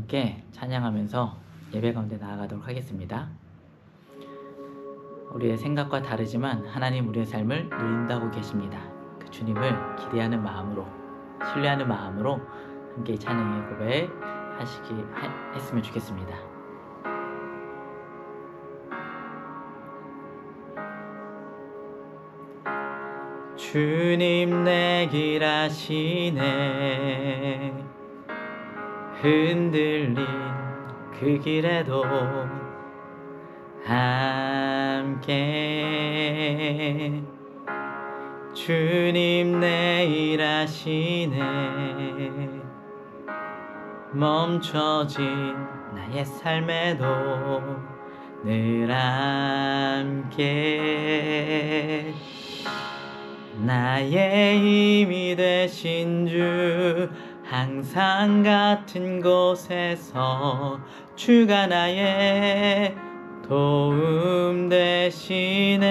함께 찬양하면서 예배 가운데 나아가도록 하겠습니다. 우리의 생각과 다르지만 하나님 우리의 삶을 누린다고 계십니다. 그 주님을 기대하는 마음으로, 신뢰하는 마음으로 함께 찬양의 고백 했으면 좋겠습니다. 주님 내 길 아시네. 흔들린 그 길에도 함께 주님 내 일 하시네. 멈춰진 나의 삶에도 늘 함께 나의 힘이 되신 주, 항상 같은 곳에서 주가 나의 도움 되시네.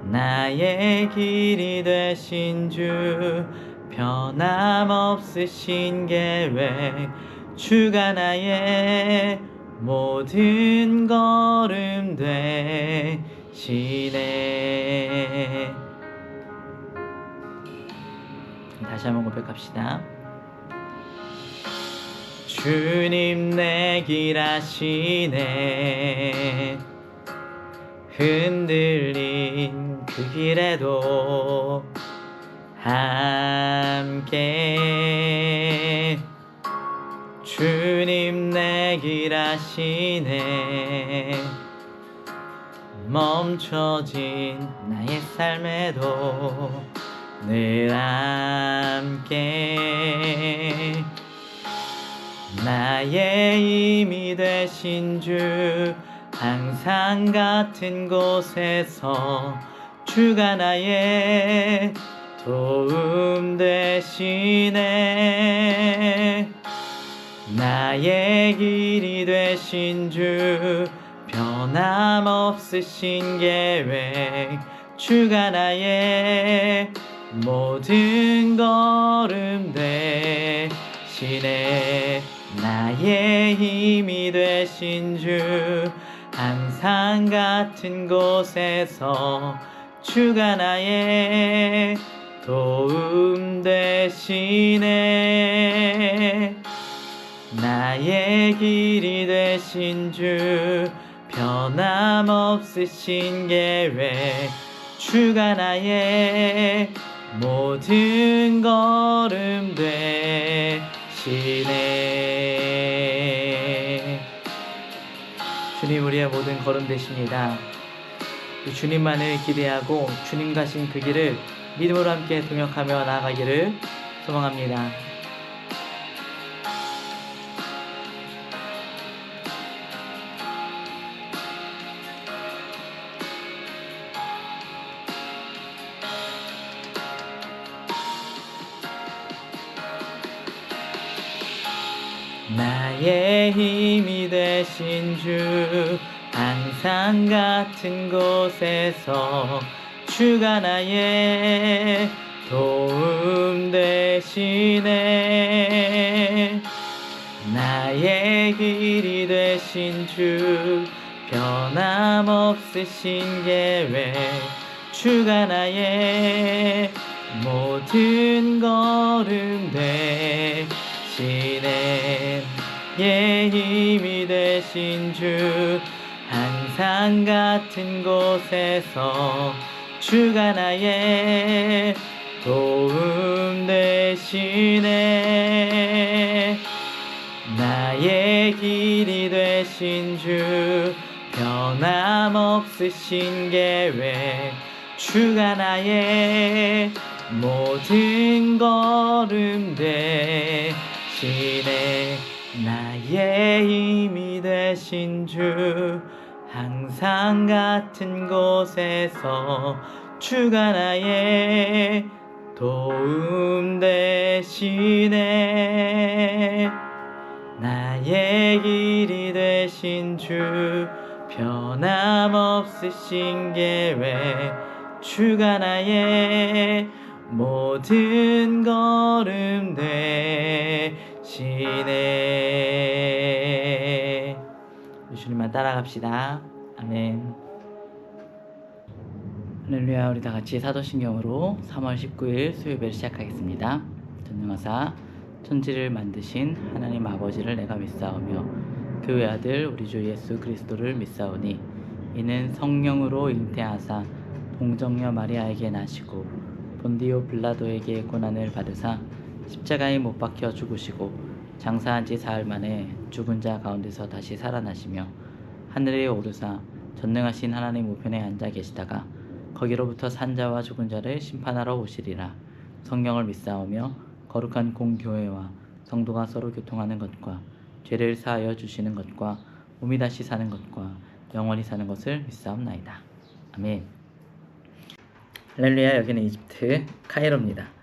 나의 길이 되신 주, 변함없으신 계획, 주가 나의 모든 걸음 되시네. 다시 한번 고백합시다. 주님 내 길 아시네. 흔들린 그 길에도 함께 주님 내 길 아시네. 멈춰진 나의 삶에도 늘 함께 나의 힘이 되신 주, 항상 같은 곳에서 주가 나의 도움 되시네. 나의 길이 되신 주, 변함없으신 계획, 주가 나의 모든 걸음 되시네. 나의 힘이 되신 주, 항상 같은 곳에서 주가 나의 도움 되시네. 나의 길이 되신 주, 변함없으신 계획, 주가 나의 모든 걸음 되시네. 주님 우리의 모든 걸음 되십니다. 주님만을 기대하고 주님 가신 그 길을 믿음으로 함께 동역하며 나아가기를 소망합니다. 나의 힘이 되신 주, 항상 같은 곳에서 주가 나의 도움 되시네. 나의 길이 되신 주, 변함없으신 계획, 주가 나의 모든 걸음 되시네. 나의 힘이 되신 주, 항상 같은 곳에서 주가 나의 도움 되시네. 나의 길이 되신 주, 변함없으신 계획, 주가 나의 모든 걸음 되시네. 나의 힘이 되신 주, 항상 같은 곳에서 주가 나의 도움 되시네. 나의 길이 되신 주, 변함없으신 계획, 주가 나의 모든 걸음 되시네. 우리 주님만 따라갑시다. 아멘. 할렐루야. 우리 다 같이 사도신경으로 3월 19일 수요일을 시작하겠습니다. 전능하사 천지를 만드신 하나님 아버지를 내가 믿사오며 그 외아들 우리 주 예수 그리스도를 믿사오니 이는 성령으로 잉태하사 동정녀 마리아에게 나시고 본디오 빌라도에게 고난을 받으사 십자가에 못 박혀 죽으시고 장사한 지 사흘 만에 죽은 자 가운데서 다시 살아나시며 하늘에 오르사 전능하신 하나님 우편에 앉아 계시다가 거기로부터 산자와 죽은 자를 심판하러 오시리라. 성령을 믿사오며 거룩한 공교회와 성도가 서로 교통하는 것과 죄를 사하여 주시는 것과 몸이 다시 사는 것과 영원히 사는 것을 믿사옵나이다. 아멘. 할렐루야. 여기는 이집트 카이로입니다.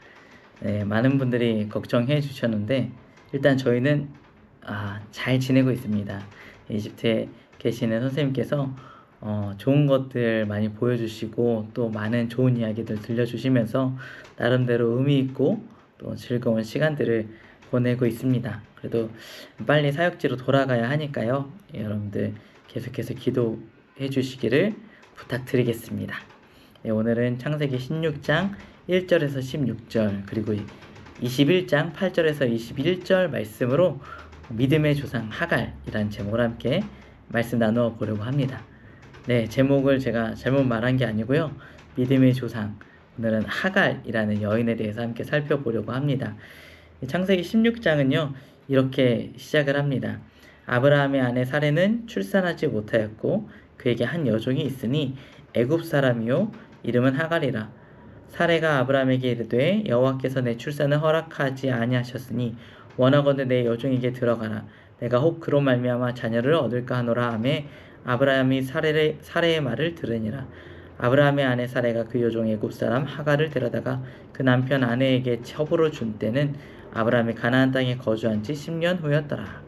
네, 많은 분들이 걱정해 주셨는데 일단 저희는 잘 지내고 있습니다. 이집트에 계시는 선생님께서 좋은 것들 많이 보여주시고 또 많은 좋은 이야기들 들려주시면서 나름대로 의미 있고 또 즐거운 시간들을 보내고 있습니다. 그래도 빨리 사역지로 돌아가야 하니까요. 여러분들 계속해서 기도해 주시기를 부탁드리겠습니다. 네, 오늘은 창세기 16장 1절에서 16절 그리고 21장 8절에서 21절 말씀으로 믿음의 조상 하갈이라는 제목으로 함께 말씀 나누어 보려고 합니다. 네, 제목을 제가 잘못 말한 게 아니고요. 믿음의 조상, 오늘은 하갈이라는 여인에 대해서 함께 살펴보려고 합니다. 창세기 16장은요. 이렇게 시작을 합니다. 아브라함의 아내 사레는 출산하지 못하였고 그에게 한 여종이 있으니 애굽 사람이요 이름은 하갈이라. 사레가 아브라함에게 이르되 여호와께서 내 출산을 허락하지 아니하셨으니 원하건대 내 여종에게 들어가라. 내가 혹 그로 말미암아 자녀를 얻을까 하노라 하매 아브라함이 사레의 말을 들으니라. 아브라함의 아내 사레가 그 여종 애굽 사람 하갈을 데려다가 그 남편 아내에게 첩으로 준 때는 아브라함이 가나안 땅에 거주한 지 10년 후였더라.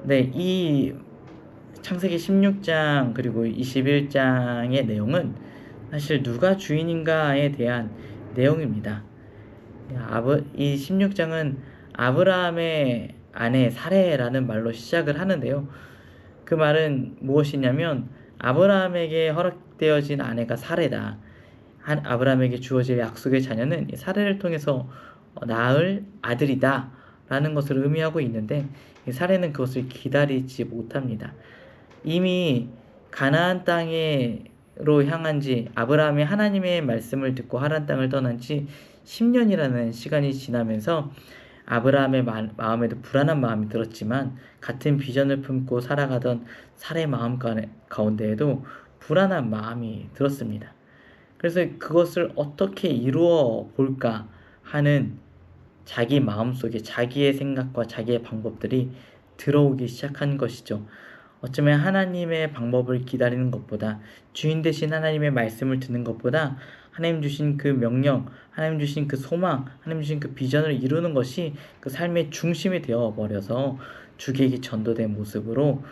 네, 이 창세기 16장 그리고 21장의 내용은 사실 누가 주인인가에 대한 내용입니다. 이 16장은 아브라함의 아내 사레라는 말로 시작을 하는데요. 그 말은 무엇이냐면 아브라함에게 허락되어진 아내가 사레다. 아브라함에게 주어질 약속의 자녀는 사레를 통해서 낳을 아들이다 라는 것을 의미하고 있는데 사레는 그것을 기다리지 못합니다. 이미 가나안 땅으로 향한 지 아브라함이 하나님의 말씀을 듣고 하란 땅을 떠난 지 10년이라는 시간이 지나면서 아브라함의 마음에도 불안한 마음이 들었지만 같은 비전을 품고 살아가던 사레의 마음 가운데에도 불안한 마음이 들었습니다. 그래서 그것을 어떻게 이루어 볼까 하는 자기 마음속에 자기의 생각과 자기의 방법들이 들어오기 시작한 것이죠. 어쩌면 하나님의 방법을 기다리는 것보다 주인 되신 하나님의 말씀을 듣는 것보다 하나님 주신 그 명령, 하나님 주신 그 소망, 하나님 주신 그 비전을 이루는 것이 그 삶의 중심이 되어버려서 주객이 전도된 모습으로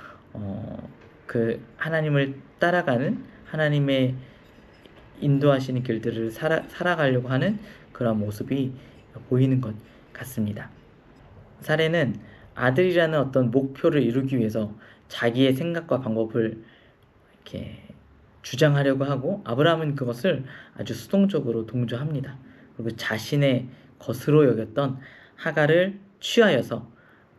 그 하나님을 따라가는 하나님의 인도하시는 길들을 살아가려고 하는 그런 모습이 보이는 것 같습니다. 사레는 아들이라는 어떤 목표를 이루기 위해서 자기의 생각과 방법을 이렇게 주장하려고 하고 아브라함은 그것을 아주 수동적으로 동조합니다. 그리고 자신의 것으로 여겼던 하갈을 취하여서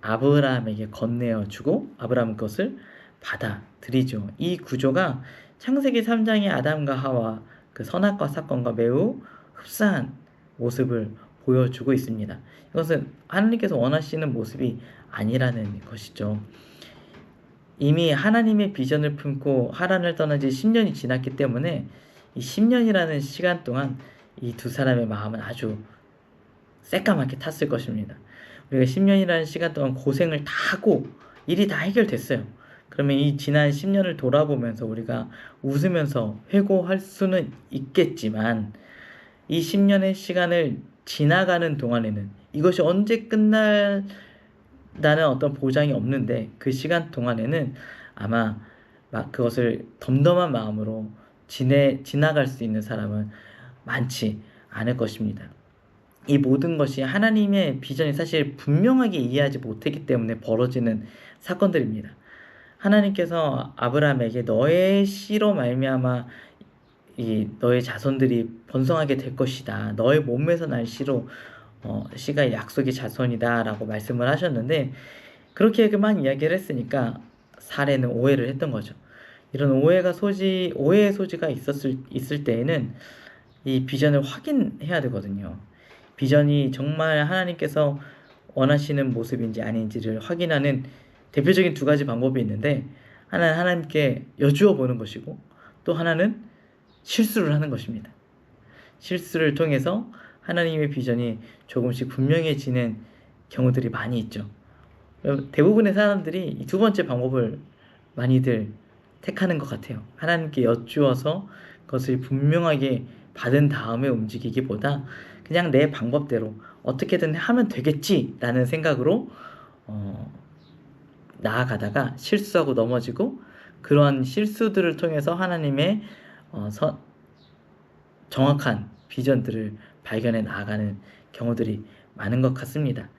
아브라함에게 건네어 주고 아브라함은 그것을 받아들이죠. 이 구조가 창세기 3장의 아담과 하와 그 선악과 사건과 매우 흡사한 모습을 보여주고 있습니다. 이것은 하나님께서 원하시는 모습이 아니라는 것이죠. 이미 하나님의 비전을 품고 하란을 떠난 지 10년이 지났기 때문에 이 10년이라는 시간 동안 이 두 사람의 마음은 아주 새까맣게 탔을 것입니다. 우리가 10년이라는 시간 동안 고생을 다 하고 일이 다 해결됐어요. 그러면 이 지난 10년을 돌아보면서 우리가 웃으면서 회고할 수는 있겠지만 이 10년의 시간을 지나가는 동안에는 이것이 언제 끝날다는 어떤 보장이 없는데 그 시간 동안에는 아마 그것을 덤덤한 마음으로 지나갈 수 있는 사람은 많지 않을 것입니다. 이 모든 것이 하나님의 비전이 사실 분명하게 이해하지 못했기 때문에 벌어지는 사건들입니다. 하나님께서 아브라함에게 너의 씨로 말미암아 이 너의 자손들이 번성하게 될 것이다. 너의 몸에서 날 씨로 씨가 약속의 자손이다라고 말씀을 하셨는데 그렇게만 이야기를 했으니까 사례는 오해를 했던 거죠. 이런 오해의 소지가 있을 때에는 이 비전을 확인해야 되거든요. 비전이 정말 하나님께서 원하시는 모습인지 아닌지를 확인하는 대표적인 두 가지 방법이 있는데 하나는 하나님께 여쭈어 보는 것이고 또 하나는 실수를 하는 것입니다. 실수를 통해서 하나님의 비전이 조금씩 분명해지는 경우들이 많이 있죠. 대부분의 사람들이 이 두 번째 방법을 많이들 택하는 것 같아요. 하나님께 여쭈어서 그것을 분명하게 받은 다음에 움직이기보다 그냥 내 방법대로 어떻게든 하면 되겠지라는 생각으로 나아가다가 실수하고 넘어지고 그러한 실수들을 통해서 하나님의 정확한 비전들을 발견해 나아가는 경우들이 많은 것 같습니다.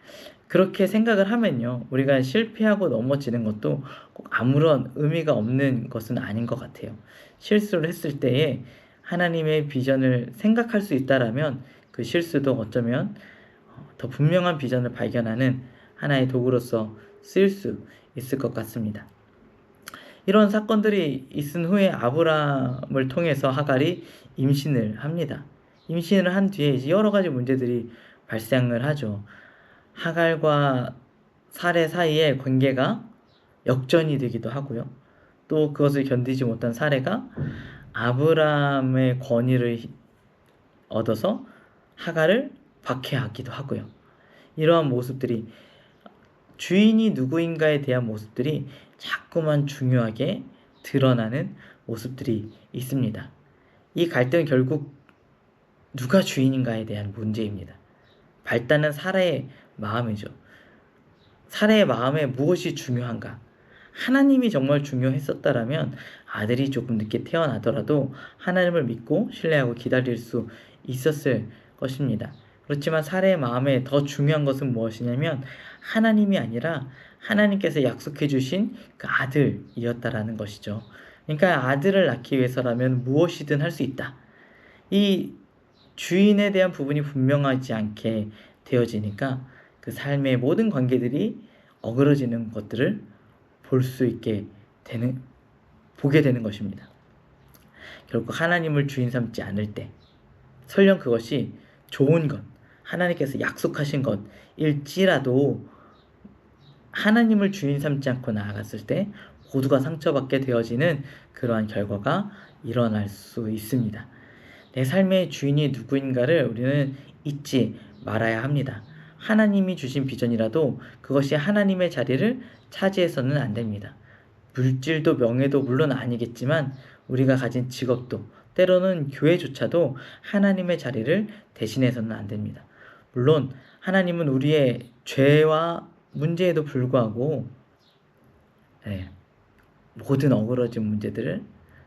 그렇게 생각을 하면요, 우리가 실패하고 넘어지는 것도 꼭 아무런 의미가 없는 것은 아닌 것 같아요. 실수를 했을 때에 하나님의 비전을 생각할 수 있다라면 그 실수도 어쩌면 더 분명한 비전을 발견하는 하나의 도구로서 쓰일 수 있을 것 같습니다. 이런 사건들이 있은 후에 아브라함을 통해서 하갈이 임신을 합니다. 임신을 한 뒤에 이제 여러 가지 문제들이 발생을 하죠. 하갈과 사레 사이의 관계가 역전이 되기도 하고요. 또 그것을 견디지 못한 사레가 아브라함의 권위를 얻어서 하갈을 박해하기도 하고요. 이러한 모습들이 주인이 누구인가에 대한 모습들이 자꾸만 중요하게 드러나는 모습들이 있습니다. 이 갈등은 결국 누가 주인인가에 대한 문제입니다. 발단은 사라의 마음이죠. 사라의 마음에 무엇이 중요한가? 하나님이 정말 중요했었다라면 아들이 조금 늦게 태어나더라도 하나님을 믿고 신뢰하고 기다릴 수 있었을 것입니다. 그렇지만 사라의 마음에 더 중요한 것은 무엇이냐면 하나님이 아니라 하나님께서 약속해 주신 그 아들이었다라는 것이죠. 그러니까 아들을 낳기 위해서라면 무엇이든 할 수 있다. 이 주인에 대한 부분이 분명하지 않게 되어지니까 그 삶의 모든 관계들이 어그러지는 것들을 보게 되는 것입니다. 결국 하나님을 주인 삼지 않을 때 설령 그것이 좋은 것, 하나님께서 약속하신 것일지라도 하나님을 주인 삼지 않고 나아갔을 때 모두가 상처받게 되어지는 그러한 결과가 일어날 수 있습니다. 내 삶의 주인이 누구인가를 우리는 잊지 말아야 합니다. 하나님이 주신 비전이라도 그것이 하나님의 자리를 차지해서는 안 됩니다. 물질도 명예도 물론 아니겠지만 우리가 가진 직업도 때로는 교회조차도 하나님의 자리를 대신해서는 안 됩니다. 물론 하나님은 우리의 죄와 문제에도 불구하고 모든 어그러진 문제들을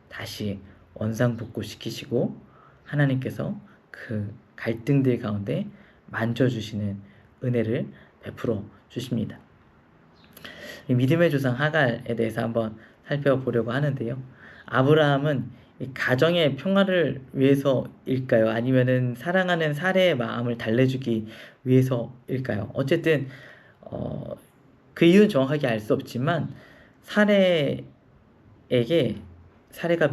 다시 원상복구시키시고 하나님께서 그 갈등들 가운데 만져주시는 은혜를 베풀어 주십니다. 믿음의 조상 하갈에 대해서 한번 살펴보려고 하는데요. 아브라함은 가정의 평화를 위해서일까요? 아니면은 사랑하는 사레의 마음을 달래주기 위해서일까요? 어쨌든 그 이유는 정확하게 알 수 없지만 사레가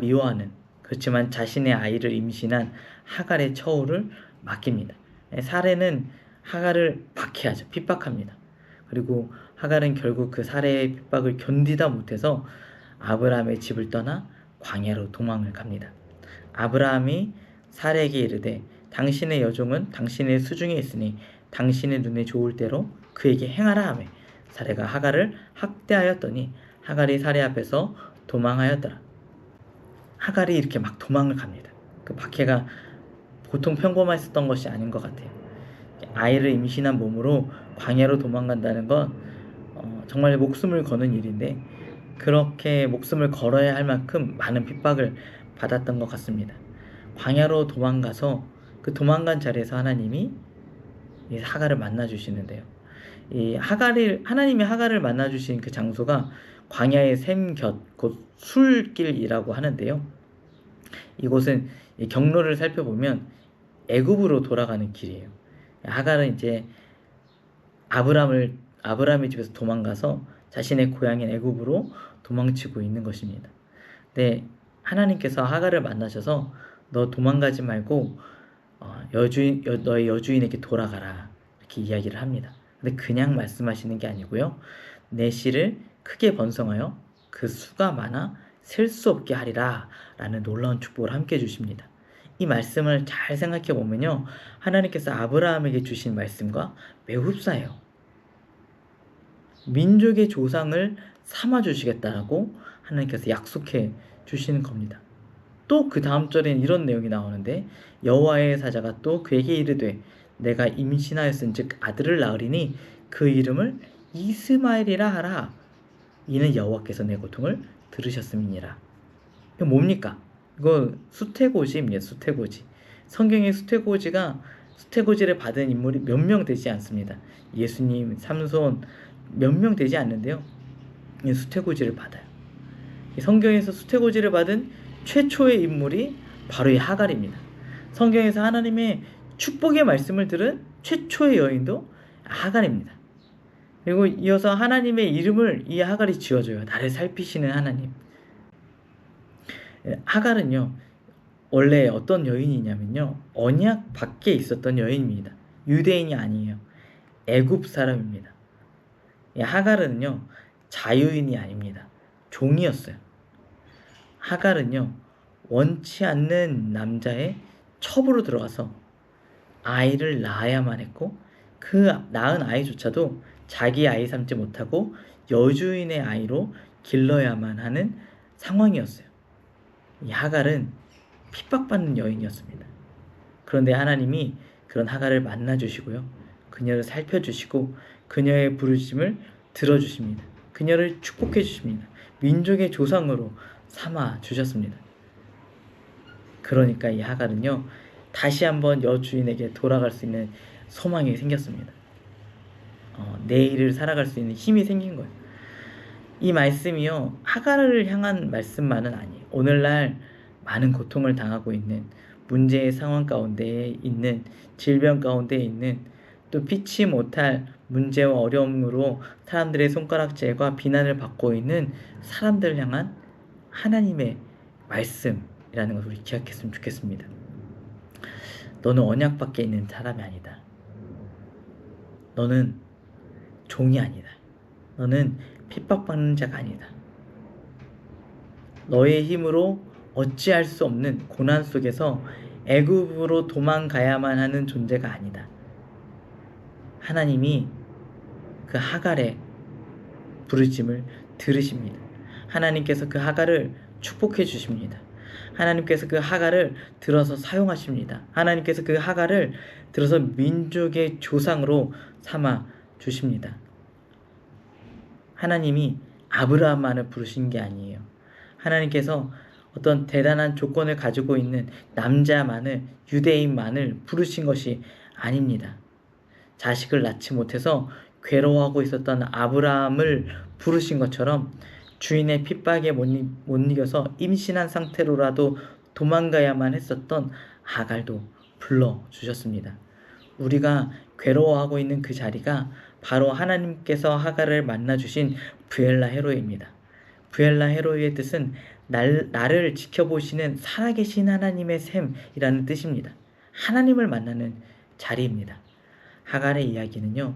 미워하는 그렇지만 자신의 아이를 임신한 하갈의 처우를 맡깁니다. 사레는 하갈을 박해하죠. 핍박합니다. 그리고 하갈은 결국 그 사레의 핍박을 견디다 못해서 아브라함의 집을 떠나 광야로 도망을 갑니다. 아브라함이 사레에게 이르되 당신의 여종은 당신의 수중에 있으니 당신의 눈에 좋을 대로 그에게 행하라 하매 사레가 하갈을 학대하였더니 하갈이 사레 앞에서 도망하였더라. 하갈이 이렇게 막 도망을 갑니다. 그 박해가 보통 평범했었던 것이 아닌 것 같아요. 아이를 임신한 몸으로 광야로 도망간다는 건 정말 목숨을 거는 일인데 그렇게 목숨을 걸어야 할 만큼 많은 핍박을 받았던 것 같습니다. 광야로 도망가서 그 도망간 자리에서 하나님이 이 하갈을 만나 주시는데요. 이 하나님이 하갈을 만나 주신 그 장소가 광야의 샘곁 곧 술길이라고 하는데요. 이곳은 이 경로를 살펴보면 애굽으로 돌아가는 길이에요. 하갈은 이제 아브라함의 집에서 도망가서 자신의 고향인 애굽으로 도망치고 있는 것입니다. 근데 하나님께서 하갈을 만나셔서 너 도망가지 말고 너의 여주인에게 돌아가라 이렇게 이야기를 합니다. 근데 그냥 말씀하시는 게 아니고요. 내 씨를 크게 번성하여 그 수가 많아 셀 수 없게 하리라 라는 놀라운 축복을 함께 주십니다. 이 말씀을 잘 생각해 보면요. 하나님께서 아브라함에게 주신 말씀과 매우 흡사해요. 민족의 조상을 삼아 주시겠다라고 하나님께서 약속해 주시는 겁니다. 또 그 다음 절에는 이런 내용이 나오는데 여호와의 사자가 또 그에게 이르되 내가 임신하였은즉 아들을 낳으리니 그 이름을 이스마엘이라 하라. 이는 여호와께서 내 고통을 들으셨음이니라. 이거 뭡니까? 이거 수태고지입니다. 수태고지. 성경의 수태고지를 받은 인물이 몇 명 되지 않습니다. 예수님, 삼손 몇 명 되지 않는데요. 이 수태고지를 받아요. 성경에서 수태고지를 받은 최초의 인물이 바로 이 하갈입니다. 성경에서 하나님의 축복의 말씀을 들은 최초의 여인도 하갈입니다. 그리고 이어서 하나님의 이름을 이 하갈이 지어줘요. 나를 살피시는 하나님. 하갈은요, 원래 어떤 여인이냐면요, 언약 밖에 있었던 여인입니다. 유대인이 아니에요. 애굽 사람입니다. 하갈은요, 자유인이 아닙니다. 종이었어요. 하갈은요, 원치 않는 남자의 첩으로 들어가서 아이를 낳아야만 했고 그 낳은 아이조차도 자기 아이 삼지 못하고 여주인의 아이로 길러야만 하는 상황이었어요. 이 하갈은 핍박받는 여인이었습니다. 그런데 하나님이 그런 하갈을 만나주시고요. 그녀를 살펴주시고 그녀의 부르심을 들어주십니다. 그녀를 축복해 주십니다. 민족의 조상으로 삼아 주셨습니다. 그러니까 이 하갈은요, 다시 한번 여주인에게 돌아갈 수 있는 소망이 생겼습니다. 내일을 살아갈 수 있는 힘이 생긴 거예요. 이 말씀이요, 하갈을 향한 말씀만은 아니에요. 오늘날 많은 고통을 당하고 있는, 문제의 상황 가운데 있는, 질병 가운데 있는, 또 피치 못할 문제와 어려움으로 사람들의 손가락질과 비난을 받고 있는 사람들을 향한 하나님의 말씀이라는 것을 우리 기억했으면 좋겠습니다. 너는 언약 밖에 있는 사람이 아니다. 너는 종이 아니다. 너는 핍박받는 자가 아니다. 너의 힘으로 어찌할 수 없는 고난 속에서 애굽으로 도망가야만 하는 존재가 아니다. 하나님이 그 하갈의 부르심을 들으십니다. 하나님께서 그 하갈을 축복해 주십니다. 하나님께서 그 하갈을 들어서 사용하십니다. 하나님께서 그 하갈을 들어서 민족의 조상으로 삼아 주십니다. 하나님이 아브라함만을 부르신 게 아니에요. 하나님께서 어떤 대단한 조건을 가지고 있는 남자만을, 유대인만을 부르신 것이 아닙니다. 자식을 낳지 못해서 괴로워하고 있었던 아브라함을 부르신 것처럼 주인의 핍박에 못 이겨서 임신한 상태로라도 도망가야만 했었던 하갈도 불러주셨습니다. 우리가 괴로워하고 있는 그 자리가 바로 하나님께서 하갈을 만나주신 브엘라 헤로이입니다. 브엘라 헤로이의 뜻은 나를 지켜보시는 살아계신 하나님의 샘이라는 뜻입니다. 하나님을 만나는 자리입니다. 하갈의 이야기는요,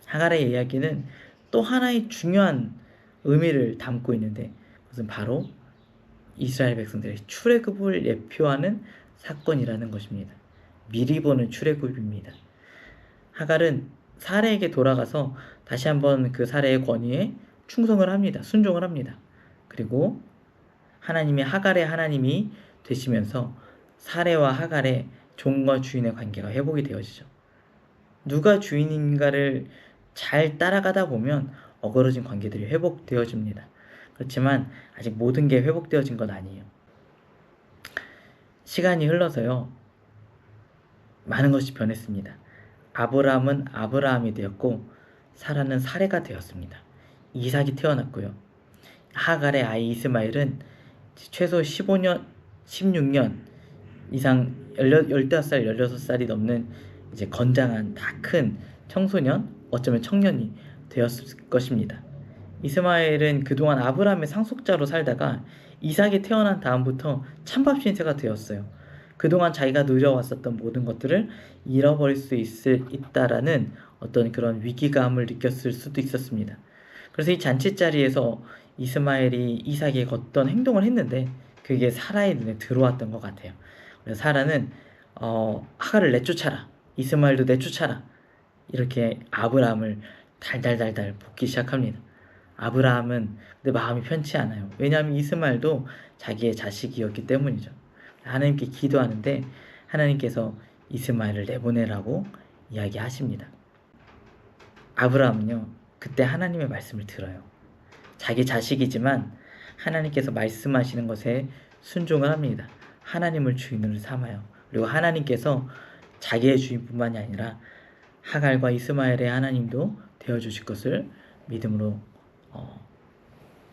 하갈의 이야기는 또 하나의 중요한 의미를 담고 있는데, 그것은 바로 이스라엘 백성들의 출애굽을 예표하는 사건이라는 것입니다. 미리 보는 출애굽입니다. 하갈은 사레에게 돌아가서 다시 한번 그 사레의 권위에 충성을 합니다. 순종을 합니다. 그리고 하갈의 하나님이 되시면서 사레와 하갈의 종과 주인의 관계가 회복이 되어지죠. 누가 주인인가를 잘 따라가다 보면 어그러진 관계들이 회복되어집니다. 그렇지만 아직 모든 게 회복되어진 건 아니에요. 시간이 흘러서요, 많은 것이 변했습니다. 아브라함은 아브라함이 되었고 사라는 사레가 되었습니다. 이삭이 태어났고요. 하갈의 아이 이스마엘은 최소 15년, 16년 이상 15살, 16살이 넘는 이제 건장한 다 큰 청소년, 어쩌면 청년이 되었을 것입니다. 이스마엘은 그동안 아브라함의 상속자로 살다가 이삭이 태어난 다음부터 찬밥 신세가 되었어요. 그동안 자기가 누려왔었던 모든 것들을 잃어버릴 수 있다라는 어떤 그런 위기감을 느꼈을 수도 있었습니다. 그래서 이 잔치 자리에서 이스마엘이 이삭에게 어떤 행동을 했는데 그게 사라의 눈에 들어왔던 것 같아요. 그래서 사라는 하갈을 내쫓아라, 이스마엘도 내쫓아라, 이렇게 아브라함을 달달달달 볶기 시작합니다. 아브라함은 근데 마음이 편치 않아요. 왜냐하면 이스마엘도 자기의 자식이었기 때문이죠. 하나님께 기도하는데 하나님께서 이스마엘을 내보내라고 이야기하십니다. 아브라함은요, 그때 하나님의 말씀을 들어요. 자기 자식이지만 하나님께서 말씀하시는 것에 순종을 합니다. 하나님을 주인으로 삼아요. 그리고 하나님께서 자기의 주인뿐만이 아니라 하갈과 이스마엘의 하나님도 되어주실 것을 믿음으로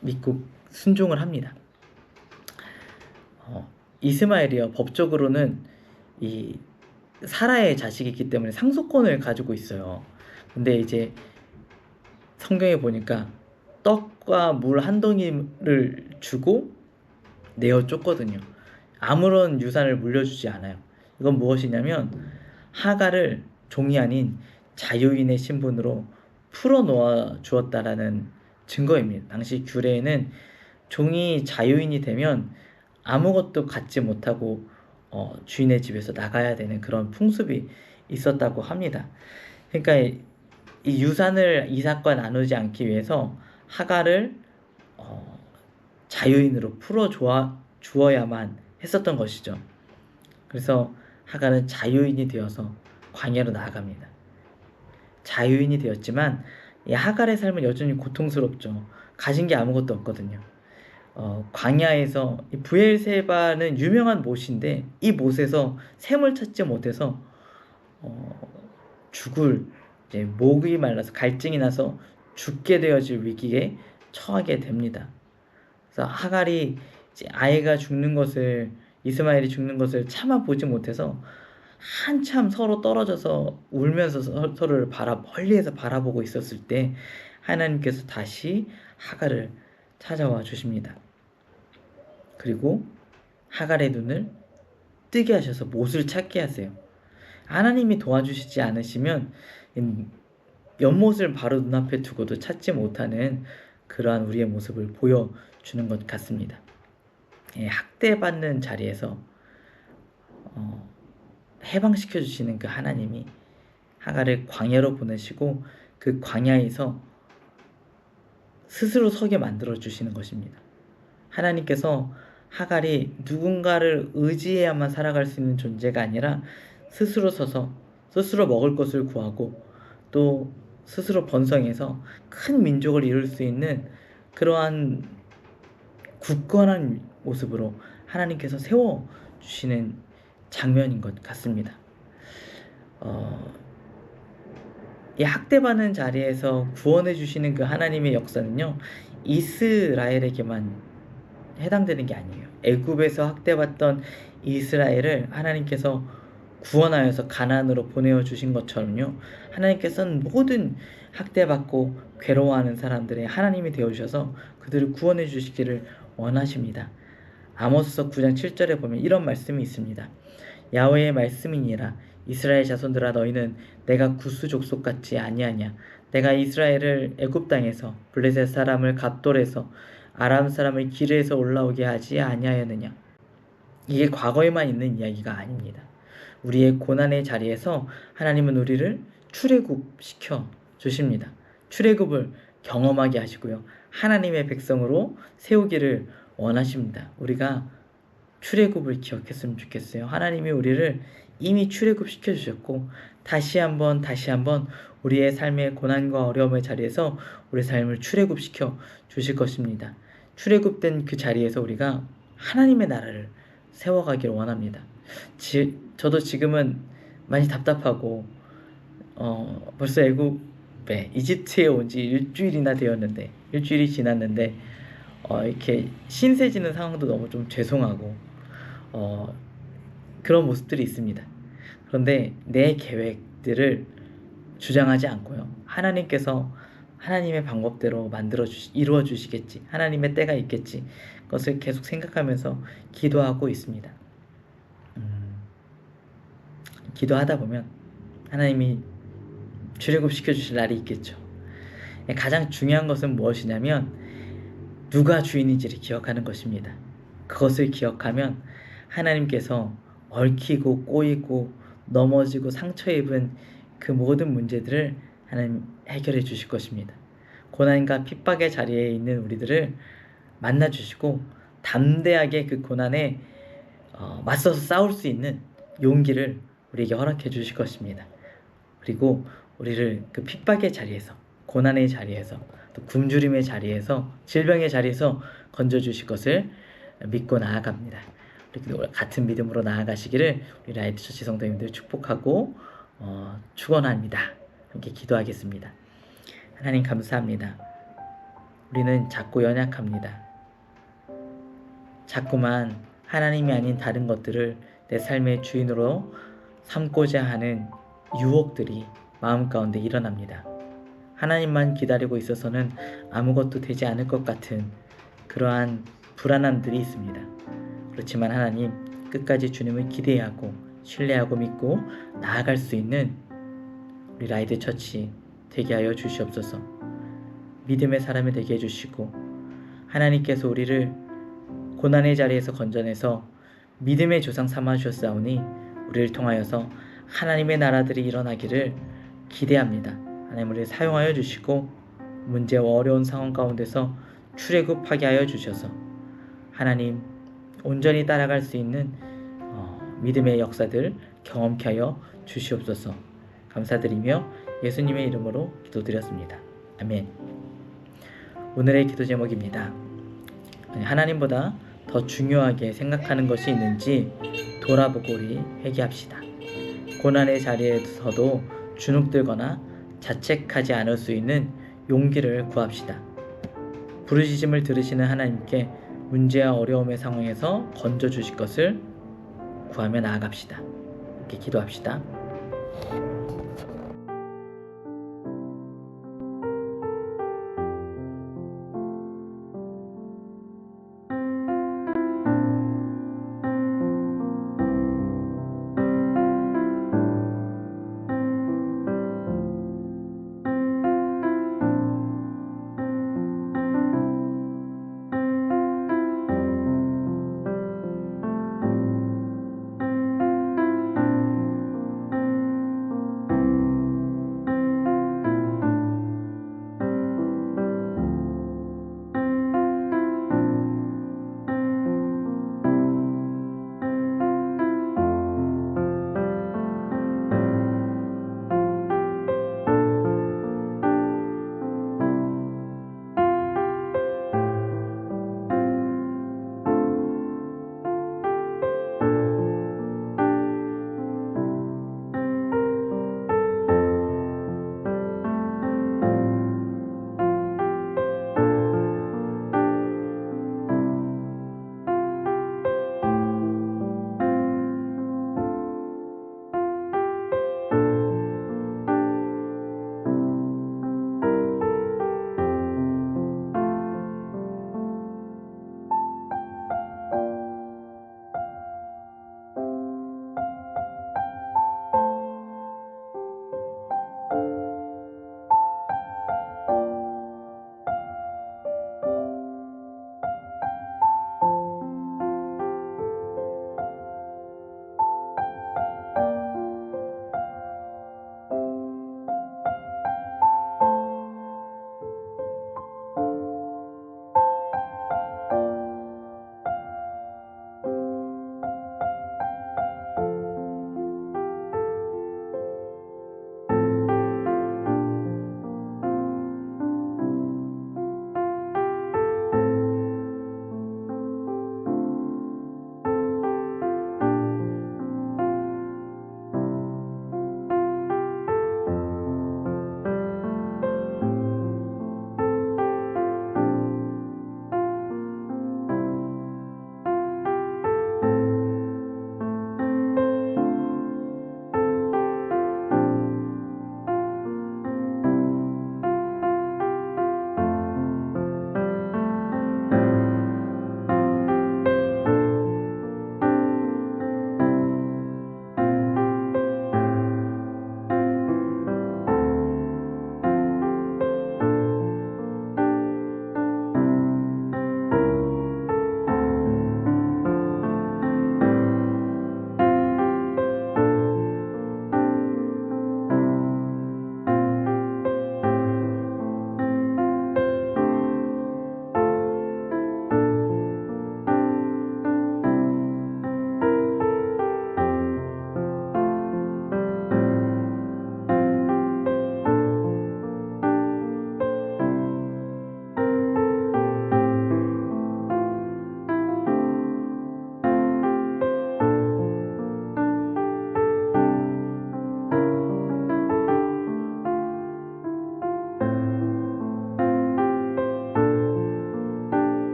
믿고 순종을 합니다. 이스마엘이요, 법적으로는 이 사라의 자식이기 때문에 상속권을 가지고 있어요. 근데 이제 성경에 보니까 떡과 물 한 덩이를 주고 내어 쫓거든요. 아무런 유산을 물려주지 않아요. 이건 무엇이냐면 하갈을 종이 아닌 자유인의 신분으로 풀어놓아 주었다라는 증거입니다. 당시 규례에는 종이 자유인이 되면 아무것도 갖지 못하고 주인의 집에서 나가야 되는 그런 풍습이 있었다고 합니다. 그러니까 이 유산을 이삭과 나누지 않기 위해서 하갈을 자유인으로 풀어 주어야만 했었던 것이죠. 그래서 하갈은 자유인이 되어서 광야로 나아갑니다. 자유인이 되었지만 이 하갈의 삶은 여전히 고통스럽죠. 가진 게 아무것도 없거든요. 광야에서 브엘세바는 유명한 못인데 이 못에서 샘을 찾지 못해서 이제 목이 말라서 갈증이 나서 죽게 되어질 위기에 처하게 됩니다. 그래서 하갈이 이제 아이가 죽는 것을, 이스마엘이 죽는 것을 참아 보지 못해서 한참 서로 떨어져서 울면서 서로를 멀리에서 바라보고 있었을 때 하나님께서 다시 하갈을 찾아와 주십니다. 그리고 하갈의 눈을 뜨게 하셔서 못을 찾게 하세요. 하나님이 도와주시지 않으시면 연못을 바로 눈앞에 두고도 찾지 못하는 그러한 우리의 모습을 보여주는 것 같습니다. 학대받는 자리에서 해방시켜 주시는 그 하나님이 하갈을 광야로 보내시고 그 광야에서 스스로 서게 만들어 주시는 것입니다. 하나님께서 하갈이 누군가를 의지해야만 살아갈 수 있는 존재가 아니라 스스로 서서 스스로 먹을 것을 구하고 또 스스로 번성해서 큰 민족을 이룰 수 있는 그러한 굳건한 모습으로 하나님께서 세워주시는 장면인 것 같습니다. 이 학대받는 자리에서 구원해 주시는 그 하나님의 역사는요, 이스라엘에게만 해당되는 게 아니에요. 애굽에서 학대받던 이스라엘을 하나님께서 구원하여서 가나안으로 보내어 주신 것처럼요, 하나님께서는 모든 학대받고 괴로워하는 사람들의 하나님이 되어 주셔서 그들을 구원해 주시기를 원하십니다. 아모스서 9장 7절에 보면 이런 말씀이 있습니다. 야훼의 말씀이니라. 이스라엘 자손들아, 너희는 내가 구스 족속 같지 아니하냐. 내가 이스라엘을 애굽 땅에서 블레셋 사람을 갓돌에서 아람 사람을 기르에서 올라오게 하지 아니하였느냐. 이게 과거에만 있는 이야기가 아닙니다. 우리의 고난의 자리에서 하나님은 우리를 출애굽시켜 주십니다. 출애굽을 경험하게 하시고요, 하나님의 백성으로 세우기를 원하십니다. 우리가 출애굽을 기억했으면 좋겠어요. 하나님이 우리를 이미 출애굽시켜 주셨고 다시 한번 우리의 삶의 고난과 어려움의 자리에서 우리 삶을 출애굽시켜 주실 것입니다. 출애굽된 그 자리에서 우리가 하나님의 나라를 세워가기를 원합니다. 저도 지금은 많이 답답하고 벌써 애굽에 이집트에 온 지 일주일이 지났는데 이렇게 신세지는 상황도 너무 좀 죄송하고 그런 모습들이 있습니다. 그런데 내 계획들을 주장하지 않고요. 하나님께서 하나님의 방법대로 이루어 주시겠지. 하나님의 때가 있겠지. 그것을 계속 생각하면서 기도하고 있습니다. 기도하다 보면 하나님이 출애굽시켜 주실 날이 있겠죠. 가장 중요한 것은 무엇이냐면 누가 주인인지를 기억하는 것입니다. 그것을 기억하면 하나님께서 얽히고 꼬이고 넘어지고 상처 입은 그 모든 문제들을 하나님 해결해 주실 것입니다. 고난과 핍박의 자리에 있는 우리들을 만나 주시고 담대하게 그 고난에 맞서서 싸울 수 있는 용기를 우리에게 허락해 주실 것입니다. 그리고 우리를 그 핍박의 자리에서, 고난의 자리에서, 또 굶주림의 자리에서, 질병의 자리에서 건져 주실 것을 믿고 나아갑니다. 우리 같은 믿음으로 나아가시기를 우리 라이트 처치 성도님들 축복하고 축원합니다. 함께 기도하겠습니다. 하나님 감사합니다. 우리는 작고 연약합니다. 자꾸만 하나님이 아닌 다른 것들을 내 삶의 주인으로 삼고자 하는 유혹들이 마음 가운데 일어납니다. 하나님만 기다리고 있어서는 아무것도 되지 않을 것 같은 그러한 불안함들이 있습니다. 그렇지만 하나님, 끝까지 주님을 기대하고 신뢰하고 믿고 나아갈 수 있는 우리 라이트 처치 되게 하여 주시옵소서. 믿음의 사람이 되게 해주시고 하나님께서 우리를 고난의 자리에서 건져내서 믿음의 조상 삼아 주셨사오니 우리를 통하여서 하나님의 나라들이 일어나기를 기대합니다. 하나님, 우리를 사용하여 주시고 문제와 어려운 상황 가운데서 출애굽하게 하여 주셔서 하나님 온전히 따라갈 수 있는 믿음의 역사들 경험케 하여 주시옵소서. 감사드리며 예수님의 이름으로 기도드렸습니다. 아멘. 오늘의 기도 제목입니다. 하나님보다 더 중요하게 생각하는 것이 있는지 돌아보고 우리 회개합시다. 고난의 자리에서도 주눅들거나 자책하지 않을 수 있는 용기를 구합시다. 부르짖음을 들으시는 하나님께 문제와 어려움의 상황에서 건져주실 것을 구하며 나아갑시다. 이렇게 기도합시다.